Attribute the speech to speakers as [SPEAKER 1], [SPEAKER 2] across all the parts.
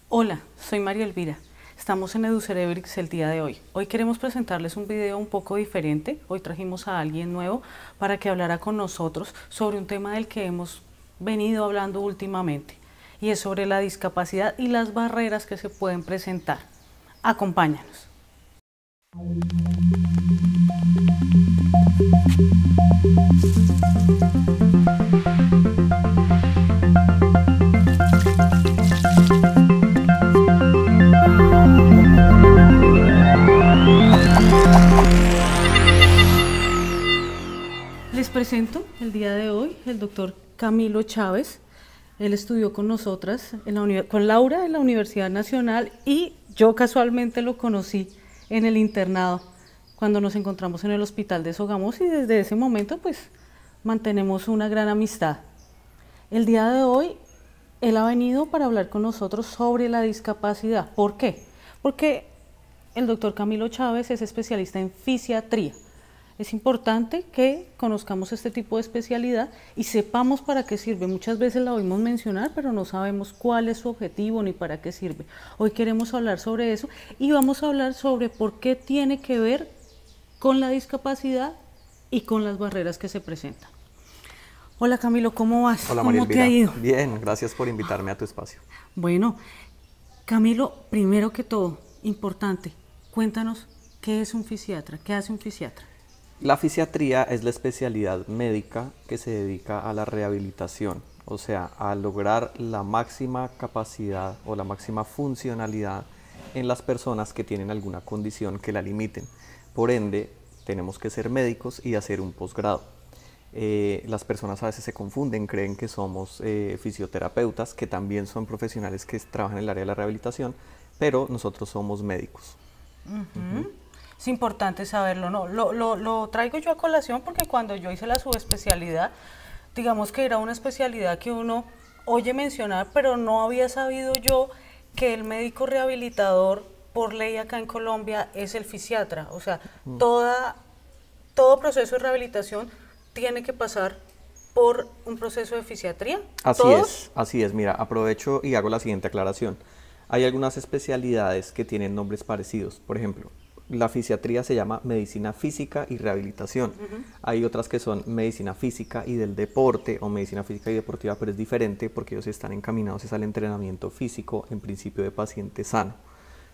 [SPEAKER 1] Hola, soy María Elvira. Estamos en EduCerebrix el día de hoy. Hoy queremos presentarles un video un poco diferente. Hoy trajimos a alguien nuevo para que hablara con nosotros sobre un tema del que hemos venido hablando últimamente, y es sobre la discapacidad y las barreras que se pueden presentar. Acompáñanos. Les presento el día de hoy el doctor Camilo Chávez. Él estudió con nosotras, con Laura en la Universidad Nacional, y yo casualmente lo conocí en el internado cuando nos encontramos en el hospital de Sogamoso, y desde ese momento pues mantenemos una gran amistad. El día de hoy él ha venido para hablar con nosotros sobre la discapacidad. ¿Por qué? Porque el doctor Camilo Chávez es especialista en fisiatría. Es importante que conozcamos este tipo de especialidad y sepamos para qué sirve. Muchas veces la oímos mencionar, pero no sabemos cuál es su objetivo ni para qué sirve. Hoy queremos hablar sobre eso y vamos a hablar sobre por qué tiene que ver con la discapacidad y con las barreras que se presentan. Hola Camilo, ¿cómo vas?
[SPEAKER 2] Hola María
[SPEAKER 1] ¿Cómo te
[SPEAKER 2] Elvira.
[SPEAKER 1] ha ido?
[SPEAKER 2] Bien, gracias por invitarme a tu espacio.
[SPEAKER 1] Bueno, Camilo, primero que todo, importante, cuéntanos qué es un fisiatra, qué hace un fisiatra.
[SPEAKER 2] La fisiatría es la especialidad médica que se dedica a la rehabilitación, o sea, a lograr la máxima capacidad o la máxima funcionalidad en las personas que tienen alguna condición que la limiten. Por ende, tenemos que ser médicos y hacer un posgrado. Las personas a veces se confunden, creen que somos fisioterapeutas, que también son profesionales que trabajan en el área de la rehabilitación, pero nosotros somos médicos.
[SPEAKER 1] Es importante saberlo, ¿no? Lo traigo yo a colación porque cuando yo hice la subespecialidad, digamos que era una especialidad que uno oye mencionar, pero no había sabido yo que el médico rehabilitador, por ley acá en Colombia, es el fisiatra. O sea, todo proceso de rehabilitación tiene que pasar por un proceso de fisiatría.
[SPEAKER 2] Así es. Mira, aprovecho y hago la siguiente aclaración. Hay algunas especialidades que tienen nombres parecidos. Por ejemplo, la fisiatría se llama medicina física y rehabilitación. Hay otras que son medicina física y del deporte o medicina física y deportiva, pero es diferente porque ellos están encaminados al entrenamiento físico, en principio de paciente sano.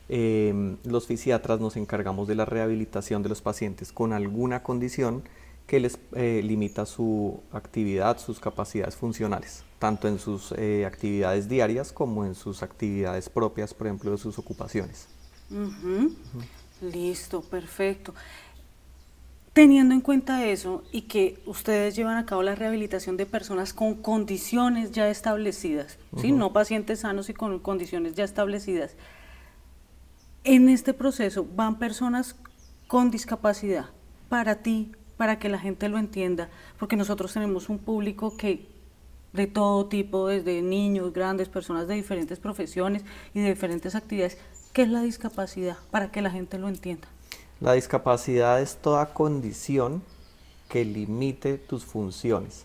[SPEAKER 2] Los fisiatras nos encargamos de la rehabilitación de los pacientes con alguna condición que les limita su actividad, sus capacidades funcionales, tanto en sus actividades diarias como en sus actividades propias, por ejemplo, de sus ocupaciones.
[SPEAKER 1] Listo, perfecto. Teniendo en cuenta eso y que ustedes llevan a cabo la rehabilitación de personas con condiciones ya establecidas, ¿sí? No pacientes sanos y con condiciones ya establecidas, en este proceso van personas con discapacidad. Para ti, para que la gente lo entienda, porque nosotros tenemos un público que de todo tipo, desde niños, grandes, personas de diferentes profesiones y de diferentes actividades. ¿Qué es la discapacidad? Para que la gente lo entienda.
[SPEAKER 2] La discapacidad es toda condición que limite tus funciones.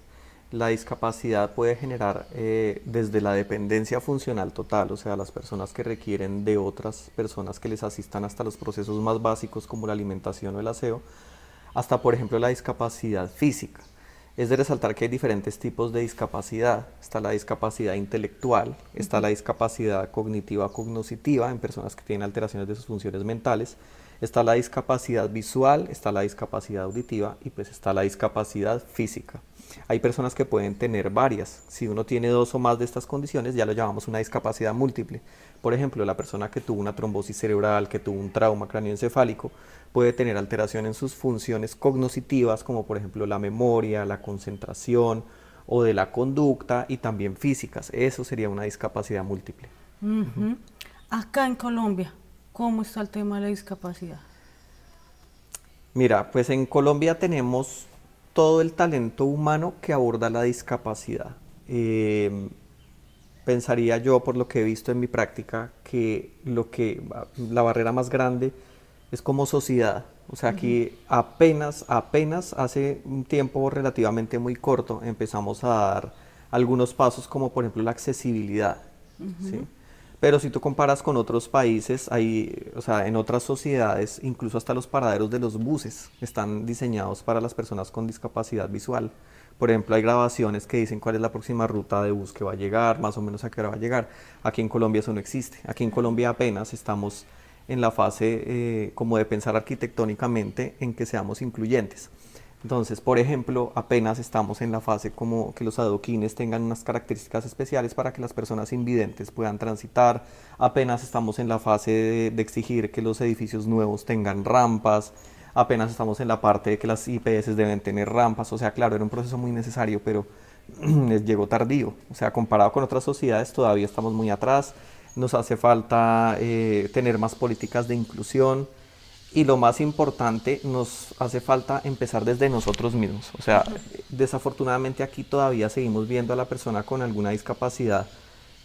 [SPEAKER 2] La discapacidad puede generar desde la dependencia funcional total, o sea, las personas que requieren de otras personas que les asistan hasta los procesos más básicos como la alimentación o el aseo, hasta por ejemplo la discapacidad física. Es de resaltar que hay diferentes tipos de discapacidad. Está la discapacidad intelectual, está la discapacidad cognitiva cognoscitiva en personas que tienen alteraciones de sus funciones mentales, está la discapacidad visual, está la discapacidad auditiva y pues está la discapacidad física. Hay personas que pueden tener varias. Si uno tiene dos o más de estas condiciones, ya lo llamamos una discapacidad múltiple. Por ejemplo, la persona que tuvo una trombosis cerebral, que tuvo un trauma craneoencefálico, puede tener alteración en sus funciones cognitivas, como por ejemplo la memoria, la concentración o de la conducta, y también físicas. Eso sería una discapacidad múltiple.
[SPEAKER 1] Acá en Colombia, ¿cómo está el tema de la discapacidad?
[SPEAKER 2] Mira, pues en Colombia tenemos todo el talento humano que aborda la discapacidad. Pensaría yo, por lo que he visto en mi práctica, que la barrera más grande es como sociedad. O sea, aquí apenas hace un tiempo relativamente muy corto empezamos a dar algunos pasos, como por ejemplo la accesibilidad, ¿sí? Pero si tú comparas con otros países, hay, o sea, en otras sociedades, incluso hasta los paraderos de los buses están diseñados para las personas con discapacidad visual. Por ejemplo, hay grabaciones que dicen cuál es la próxima ruta de bus que va a llegar, más o menos a qué hora va a llegar. Aquí en Colombia eso no existe. Aquí en Colombia apenas estamos en la fase como de pensar arquitectónicamente en que seamos incluyentes. Entonces, por ejemplo, apenas estamos en la fase como que los adoquines tengan unas características especiales para que las personas invidentes puedan transitar. Apenas estamos en la fase de exigir que los edificios nuevos tengan rampas. Apenas estamos en la parte de que las IPS deben tener rampas. O sea, claro, era un proceso muy necesario, pero llegó tardío. O sea, comparado con otras sociedades, todavía estamos muy atrás. Nos hace falta tener más políticas de inclusión. Y lo más importante, nos hace falta empezar desde nosotros mismos. O sea, desafortunadamente aquí todavía seguimos viendo a la persona con alguna discapacidad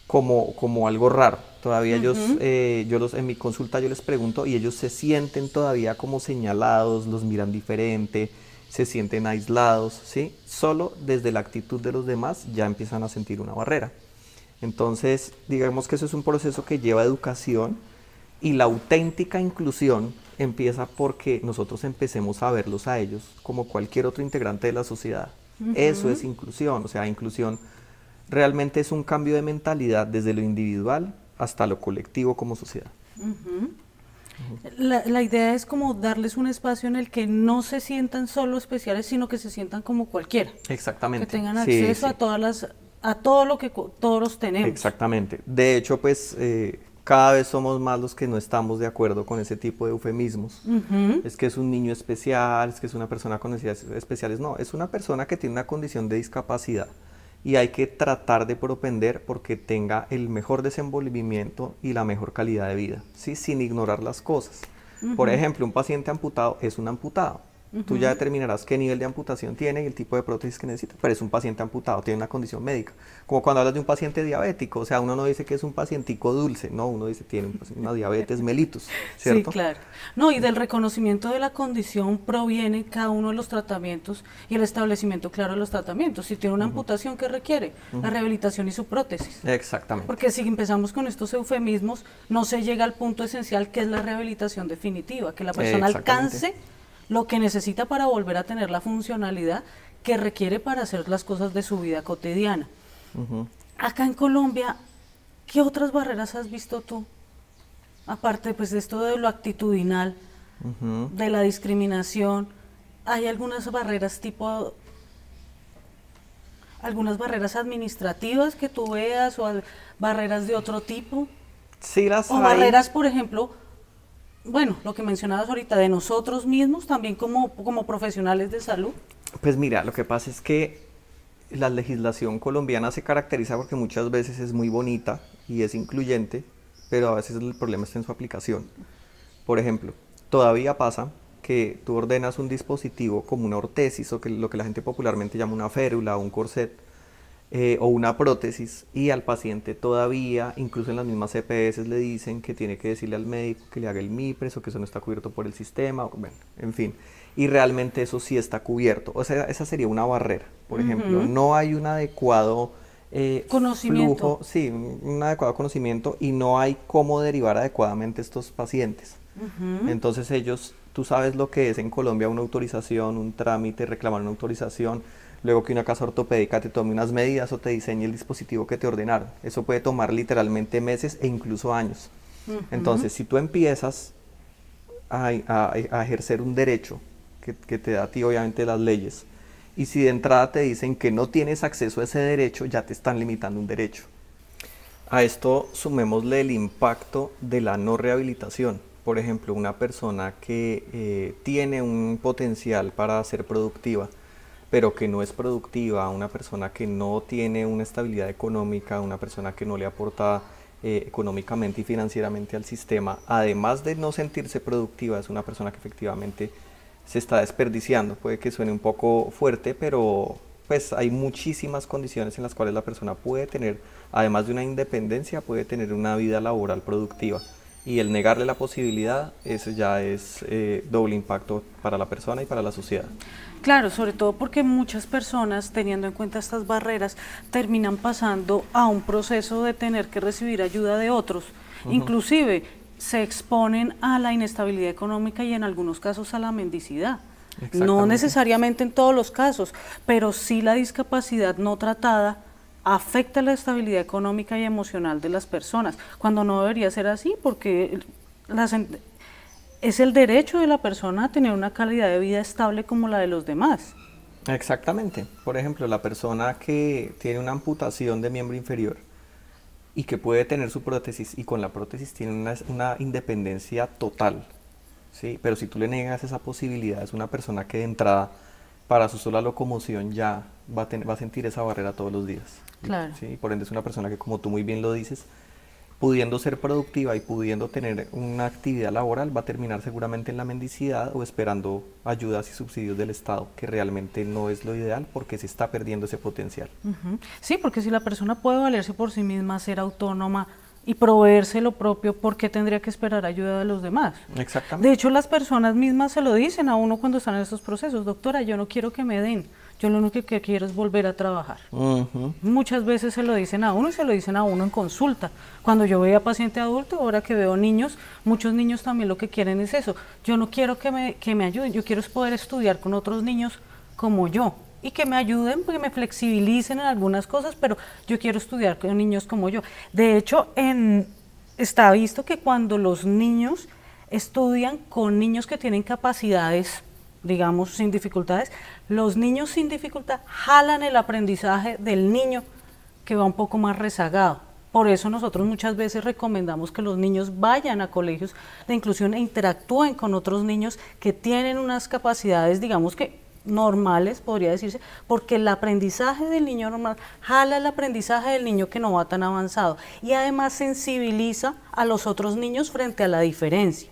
[SPEAKER 2] como algo raro. Todavía ellos, en mi consulta yo les pregunto y ellos se sienten todavía como señalados, los miran diferente, se sienten aislados, ¿sí? Solo desde la actitud de los demás ya empiezan a sentir una barrera. Entonces, digamos que eso es un proceso que lleva educación y la auténtica inclusión empieza porque nosotros empecemos a verlos a ellos como cualquier otro integrante de la sociedad. Eso es inclusión, o sea, inclusión realmente es un cambio de mentalidad desde lo individual hasta lo colectivo como sociedad.
[SPEAKER 1] La idea es como darles un espacio en el que no se sientan solo especiales, sino que se sientan como cualquiera.
[SPEAKER 2] Exactamente.
[SPEAKER 1] Que tengan acceso a todo lo que todos tenemos.
[SPEAKER 2] Exactamente. De hecho, pues cada vez somos más los que no estamos de acuerdo con ese tipo de eufemismos. Es que es un niño especial, es que es una persona con necesidades especiales. No, es una persona que tiene una condición de discapacidad y hay que tratar de propender porque tenga el mejor desenvolvimiento y la mejor calidad de vida, ¿sí? Sin ignorar las cosas. Por ejemplo, un paciente amputado es un amputado. Tú ya determinarás qué nivel de amputación tiene y el tipo de prótesis que necesita, pero es un paciente amputado, tiene una condición médica. Como cuando hablas de un paciente diabético, o sea, uno no dice que es un pacientico dulce, no, uno dice tiene una diabetes mellitus, ¿cierto?
[SPEAKER 1] Sí, claro. No, y del reconocimiento de la condición proviene cada uno de los tratamientos y el establecimiento claro de los tratamientos. Si tiene una amputación, ¿qué requiere? La rehabilitación y su prótesis.
[SPEAKER 2] Exactamente.
[SPEAKER 1] Porque si empezamos con estos eufemismos, no se llega al punto esencial que es la rehabilitación definitiva, que la persona alcance lo que necesita para volver a tener la funcionalidad que requiere para hacer las cosas de su vida cotidiana. Acá en Colombia, ¿qué otras barreras has visto tú? Aparte pues de esto de lo actitudinal, de la discriminación, ¿hay algunas barreras algunas barreras administrativas que tú veas o barreras de otro tipo?
[SPEAKER 2] Sí, las
[SPEAKER 1] hay. O barreras, por ejemplo, bueno, lo que mencionabas ahorita, de nosotros mismos, también como profesionales de salud.
[SPEAKER 2] Pues mira, lo que pasa es que la legislación colombiana se caracteriza porque muchas veces es muy bonita y es incluyente, pero a veces el problema está en su aplicación. Por ejemplo, todavía pasa que tú ordenas un dispositivo como una ortesis o lo que la gente popularmente llama una férula o un corset, o una prótesis, y al paciente todavía, incluso en las mismas EPS le dicen que tiene que decirle al médico que le haga el MIPRES o que eso no está cubierto por el sistema, bueno, en fin, y realmente eso sí está cubierto. O sea, esa sería una barrera, por ejemplo, no hay un adecuado
[SPEAKER 1] conocimiento.
[SPEAKER 2] flujo, sí, un adecuado conocimiento y no hay cómo derivar adecuadamente estos pacientes. Entonces tú sabes lo que es en Colombia una autorización, un trámite, reclamar una autorización, luego que una casa ortopédica te tome unas medidas o te diseñe el dispositivo que te ordenaron. Eso puede tomar literalmente meses e incluso años. Entonces, si tú empiezas a ejercer un derecho que te da a ti obviamente las leyes, y si de entrada te dicen que no tienes acceso a ese derecho, ya te están limitando un derecho. A esto sumémosle el impacto de la no rehabilitación. Por ejemplo, una persona que tiene un potencial para ser productiva, pero que no es productiva, una persona que no tiene una estabilidad económica, una persona que no le aporta económicamente y financieramente al sistema, además de no sentirse productiva, es una persona que efectivamente se está desperdiciando. Puede que suene un poco fuerte, pero pues hay muchísimas condiciones en las cuales la persona puede tener, además de una independencia, puede tener una vida laboral productiva. Y el negarle la posibilidad, ese ya es doble impacto para la persona y para la sociedad.
[SPEAKER 1] Claro, sobre todo porque muchas personas, teniendo en cuenta estas barreras, terminan pasando a un proceso de tener que recibir ayuda de otros. Inclusive se exponen a la inestabilidad económica y en algunos casos a la mendicidad. No necesariamente en todos los casos, pero sí la discapacidad no tratada afecta la estabilidad económica y emocional de las personas, cuando no debería ser así, porque es el derecho de la persona a tener una calidad de vida estable como la de los demás.
[SPEAKER 2] Exactamente. Por ejemplo, la persona que tiene una amputación de miembro inferior y que puede tener su prótesis y con la prótesis tiene una independencia total, ¿sí? Pero si tú le niegas esa posibilidad, es una persona que de entrada para su sola locomoción ya va a sentir esa barrera todos los días.
[SPEAKER 1] Claro.
[SPEAKER 2] ¿Sí? Por ende es una persona que, como tú muy bien lo dices, pudiendo ser productiva y pudiendo tener una actividad laboral, va a terminar seguramente en la mendicidad o esperando ayudas y subsidios del Estado, que realmente no es lo ideal porque se está perdiendo ese potencial.
[SPEAKER 1] Sí, porque si la persona puede valerse por sí misma, ser autónoma y proveerse lo propio, ¿por qué tendría que esperar ayuda de los demás?
[SPEAKER 2] Exactamente.
[SPEAKER 1] De hecho, las personas mismas se lo dicen a uno cuando están en estos procesos: doctora, yo no quiero que me den, yo lo único que quiero es volver a trabajar. Muchas veces se lo dicen a uno y se lo dicen a uno en consulta. Cuando yo veía paciente adulto, ahora que veo niños, muchos niños también lo que quieren es eso: yo no quiero que me ayuden, yo quiero poder estudiar con otros niños como yo, y que me ayuden, que me flexibilicen en algunas cosas, pero yo quiero estudiar con niños como yo. De hecho, está visto que cuando los niños estudian con niños que tienen capacidades, digamos, sin dificultades, los niños sin dificultad jalan el aprendizaje del niño que va un poco más rezagado. Por eso nosotros muchas veces recomendamos que los niños vayan a colegios de inclusión e interactúen con otros niños que tienen unas capacidades, digamos que normales, podría decirse, porque el aprendizaje del niño normal jala el aprendizaje del niño que no va tan avanzado y además sensibiliza a los otros niños frente a la diferencia.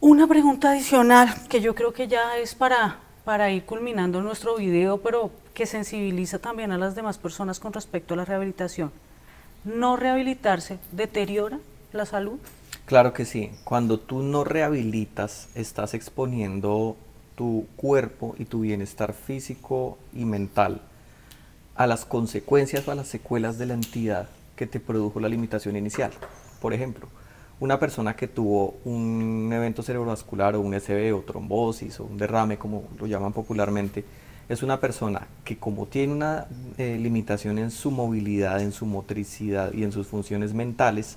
[SPEAKER 1] Una pregunta adicional que yo creo que ya es para ir culminando nuestro video, pero que sensibiliza también a las demás personas con respecto a la rehabilitación. ¿No rehabilitarse deteriora la salud?
[SPEAKER 2] Claro que sí. Cuando tú no rehabilitas, estás exponiendo tu cuerpo y tu bienestar físico y mental a las consecuencias o a las secuelas de la entidad que te produjo la limitación inicial. Por ejemplo, una persona que tuvo un evento cerebrovascular o un SB o trombosis o un derrame, como lo llaman popularmente, es una persona que, como tiene una limitación en su movilidad, en su motricidad y en sus funciones mentales,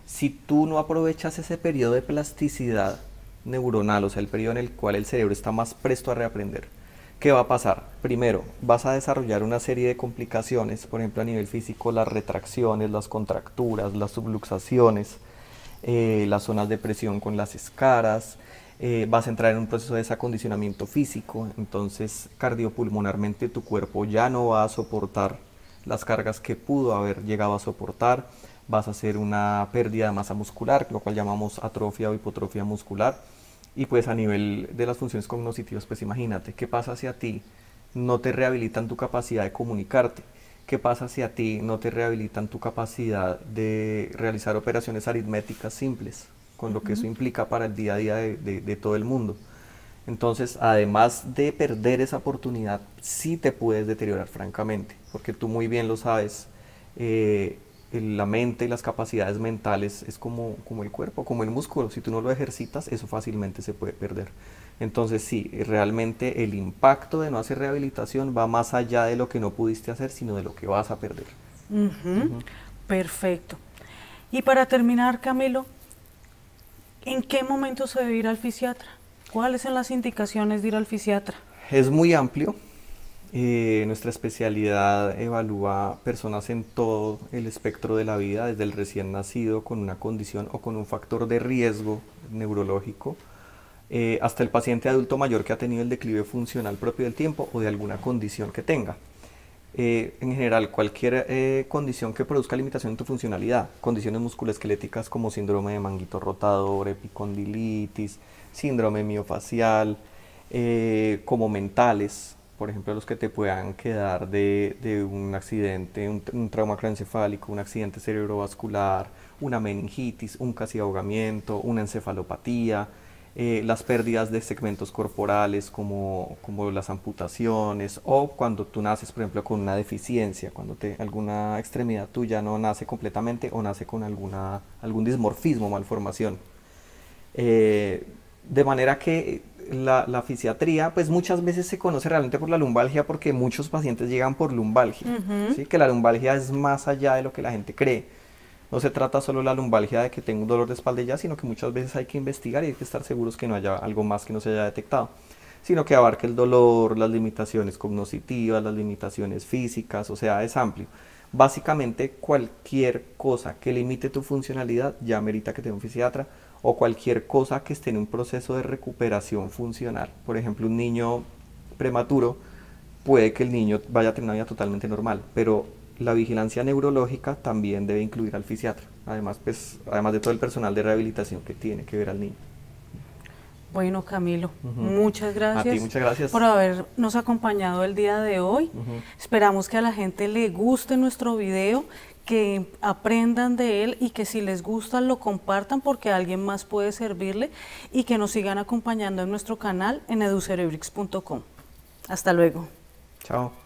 [SPEAKER 2] si tú no aprovechas ese periodo de plasticidad neuronal, o sea, el periodo en el cual el cerebro está más presto a reaprender, ¿qué va a pasar? Primero, vas a desarrollar una serie de complicaciones, por ejemplo, a nivel físico, las retracciones, las contracturas, las subluxaciones, las zonas de presión con las escaras, vas a entrar en un proceso de desacondicionamiento físico, entonces cardiopulmonarmente tu cuerpo ya no va a soportar las cargas que pudo haber llegado a soportar, vas a hacer una pérdida de masa muscular, lo cual llamamos atrofia o hipotrofia muscular. Y pues a nivel de las funciones cognitivas, pues imagínate, ¿qué pasa si a ti no te rehabilitan tu capacidad de comunicarte? ¿Qué pasa si a ti no te rehabilitan tu capacidad de realizar operaciones aritméticas simples, con lo que eso implica para el día a día de todo el mundo? Entonces, además de perder esa oportunidad, sí te puedes deteriorar francamente, porque tú muy bien lo sabes, la mente y las capacidades mentales es como el cuerpo, como el músculo. Si tú no lo ejercitas, eso fácilmente se puede perder. Entonces sí, realmente el impacto de no hacer rehabilitación va más allá de lo que no pudiste hacer, sino de lo que vas a perder.
[SPEAKER 1] Perfecto. Y para terminar, Camilo, ¿en qué momento se debe ir al fisiatra? ¿Cuáles son las indicaciones de ir al fisiatra?
[SPEAKER 2] Es muy amplio. Nuestra especialidad evalúa personas en todo el espectro de la vida, desde el recién nacido con una condición o con un factor de riesgo neurológico, hasta el paciente adulto mayor que ha tenido el declive funcional propio del tiempo o de alguna condición que tenga. En general, cualquier condición que produzca limitación en tu funcionalidad, condiciones musculoesqueléticas como síndrome de manguito rotador, epicondilitis, síndrome miofacial, como mentales, por ejemplo, los que te puedan quedar de un accidente, un trauma craneoencefálico, un accidente cerebrovascular, una meningitis, un casi ahogamiento, una encefalopatía, las pérdidas de segmentos corporales como las amputaciones, o cuando tú naces, por ejemplo, con una deficiencia, cuando alguna extremidad tuya no nace completamente o nace con algún dismorfismo, malformación. De manera que la fisiatría, pues muchas veces se conoce realmente por la lumbalgia, porque muchos pacientes llegan por lumbalgia, ¿sí? Que la lumbalgia es más allá de lo que la gente cree. No se trata solo de la lumbalgia de que tengo un dolor de espalda y ya, sino que muchas veces hay que investigar y hay que estar seguros que no haya algo más que no se haya detectado, sino que abarca el dolor, las limitaciones cognitivas, las limitaciones físicas, o sea, es amplio. Básicamente cualquier cosa que limite tu funcionalidad ya merita que tenga un fisiatra, o cualquier cosa que esté en un proceso de recuperación funcional. Por ejemplo, un niño prematuro, puede que el niño vaya a tener una vida totalmente normal, pero la vigilancia neurológica también debe incluir al fisiatra, además, pues, además de todo el personal de rehabilitación que tiene que ver al niño.
[SPEAKER 1] Bueno, Camilo,
[SPEAKER 2] A ti,
[SPEAKER 1] gracias
[SPEAKER 2] muchas gracias.
[SPEAKER 1] por habernos acompañado el día de hoy. Esperamos que a la gente le guste nuestro video, que aprendan de él y que si les gusta lo compartan porque a alguien más puede servirle, y que nos sigan acompañando en nuestro canal en educerebrix.com. Hasta luego.
[SPEAKER 2] Chao.